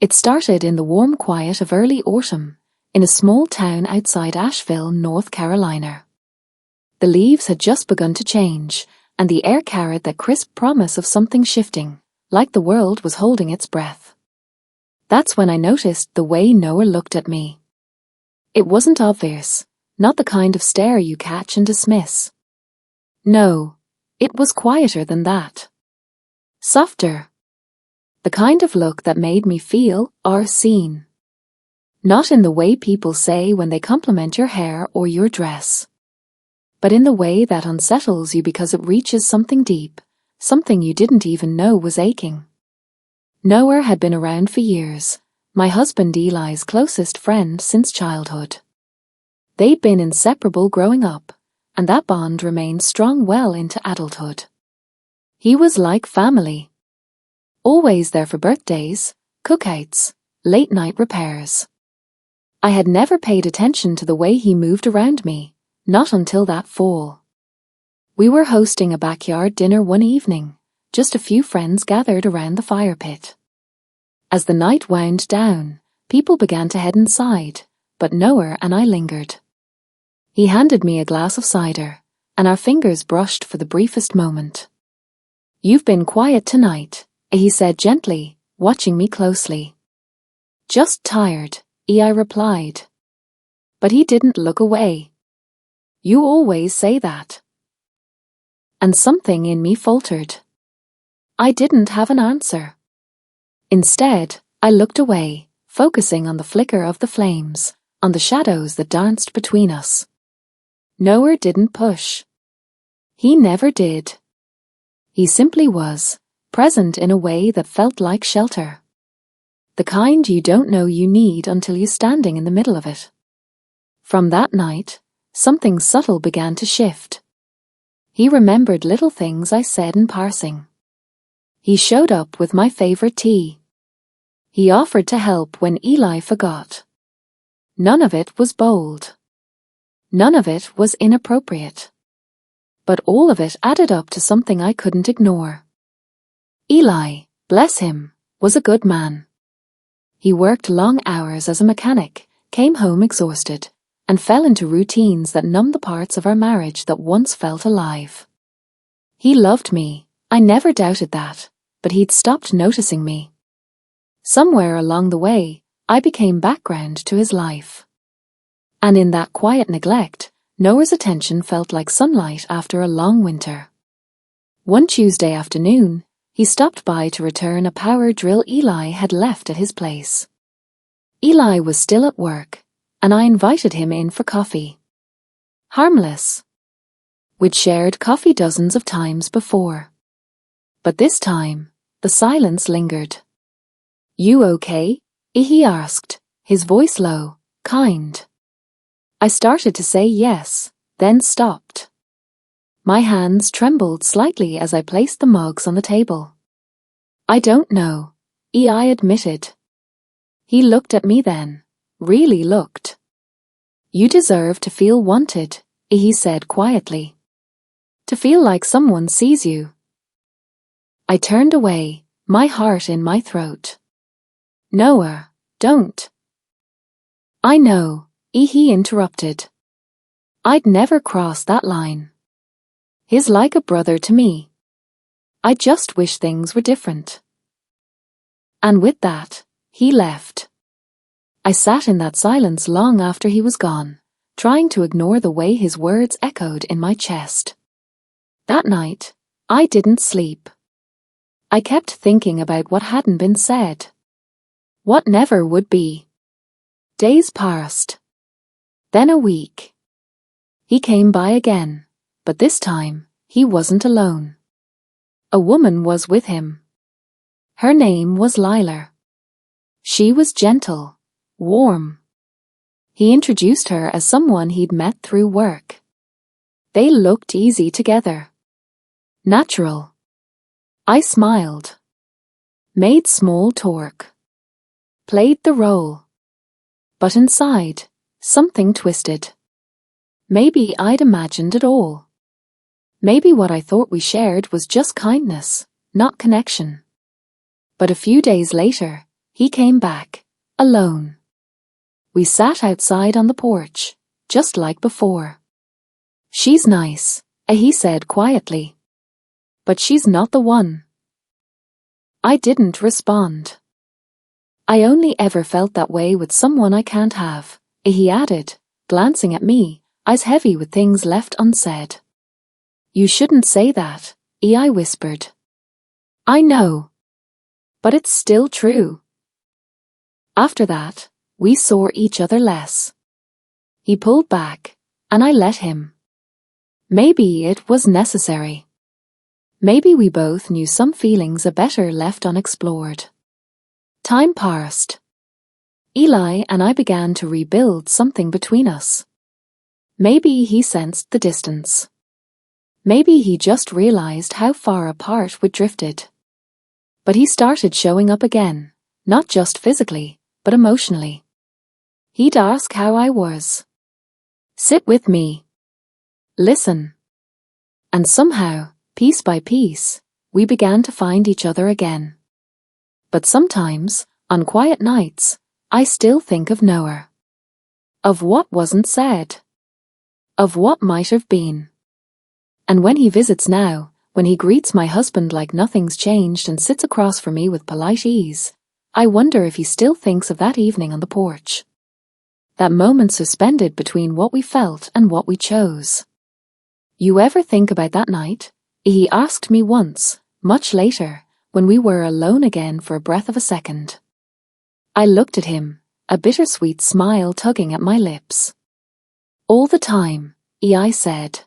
It started in the warm quiet of early autumn, in a small town outside Asheville, North Carolina. The leaves had just begun to change, and the air carried that crisp promise of something shifting, like the world was holding its breath. That's when I noticed the way Noah looked at me. It wasn't obvious, not the kind of stare you catch and dismiss. No, it was quieter than that. Softer. The kind of look that made me feel or seen. Not in the way people say when they compliment your hair or your dress, but in the way that unsettles you because it reaches something deep, something you didn't even know was aching. Noah had been around for years, my husband Eli's closest friend since childhood. They'd been inseparable growing up, and that bond remained strong well into adulthood. He was like family. Always there for birthdays, cookouts, late-night repairs. I had never paid attention to the way he moved around me, not until that fall. We were hosting a backyard dinner one evening, just a few friends gathered around the fire pit. As the night wound down, people began to head inside, but Noah and I lingered. He handed me a glass of cider, and our fingers brushed for the briefest moment. "You've been quiet tonight," he said gently, watching me closely. "Just tired," I replied. But he didn't look away. "You always say that." And something in me faltered. I didn't have an answer. Instead, I looked away, focusing on the flicker of the flames, on the shadows that danced between us. Noah didn't push. He never did. He simply was, present in a way that felt like shelter. The kind you don't know you need until you're standing in the middle of it. From that night, something subtle began to shift. He remembered little things I said in passing. He showed up with my favorite tea. He offered to help when Eli forgot. None of it was bold. None of it was inappropriate. But all of it added up to something I couldn't ignore. Eli, bless him, was a good man. He worked long hours as a mechanic, came home exhausted, and fell into routines that numbed the parts of our marriage that once felt alive. He loved me, I never doubted that, but he'd stopped noticing me. Somewhere along the way, I became background to his life. And in that quiet neglect, Noah's attention felt like sunlight after a long winter. One Tuesday afternoon, he stopped by to return a power drill Eli had left at his place. Eli was still at work, and I invited him in for coffee. Harmless. We'd shared coffee dozens of times before. But this time, the silence lingered. "You okay?" he asked, his voice low, kind. I started to say yes, then stopped. My hands trembled slightly as I placed the mugs on the table. "I don't know," I admitted. He looked at me then, really looked. "You deserve to feel wanted," he said quietly. "To feel like someone sees you." I turned away, my heart in my throat. "Noah, don't." "I know," he interrupted. "I'd never cross that line. He's like a brother to me. I just wish things were different." And with that, he left. I sat in that silence long after he was gone, trying to ignore the way his words echoed in my chest. That night, I didn't sleep. I kept thinking about what hadn't been said. What never would be. Days passed. Then a week. He came by again, but this time, he wasn't alone. A woman was with him. Her name was Lila. She was gentle, warm. He introduced her as someone he'd met through work. They looked easy together. Natural. I smiled. Made small talk. Played the role. But inside, something twisted. Maybe I'd imagined it all. Maybe what I thought we shared was just kindness, not connection. But a few days later, he came back, alone. We sat outside on the porch, just like before. "She's nice," he said quietly. "But she's not the one." I didn't respond. "I only ever felt that way with someone I can't have," he added, glancing at me, eyes heavy with things left unsaid. "You shouldn't say that," I whispered. "I know. But it's still true." After that, we saw each other less. He pulled back, and I let him. Maybe it was necessary. Maybe we both knew some feelings are better left unexplored. Time passed. Eli and I began to rebuild something between us. Maybe he sensed the distance. Maybe he just realized how far apart we'd drifted. But he started showing up again, not just physically, but emotionally. He'd ask how I was. Sit with me. Listen. And somehow, piece by piece, we began to find each other again. But sometimes, on quiet nights, I still think of Noah. Of what wasn't said. Of what might have been. And when he visits now, when he greets my husband like nothing's changed and sits across from me with polite ease, I wonder if he still thinks of that evening on the porch. That moment suspended between what we felt and what we chose. "You ever think about that night?" he asked me once, much later, when we were alone again for a breath of a second. I looked at him, a bittersweet smile tugging at my lips. "All the time," I said.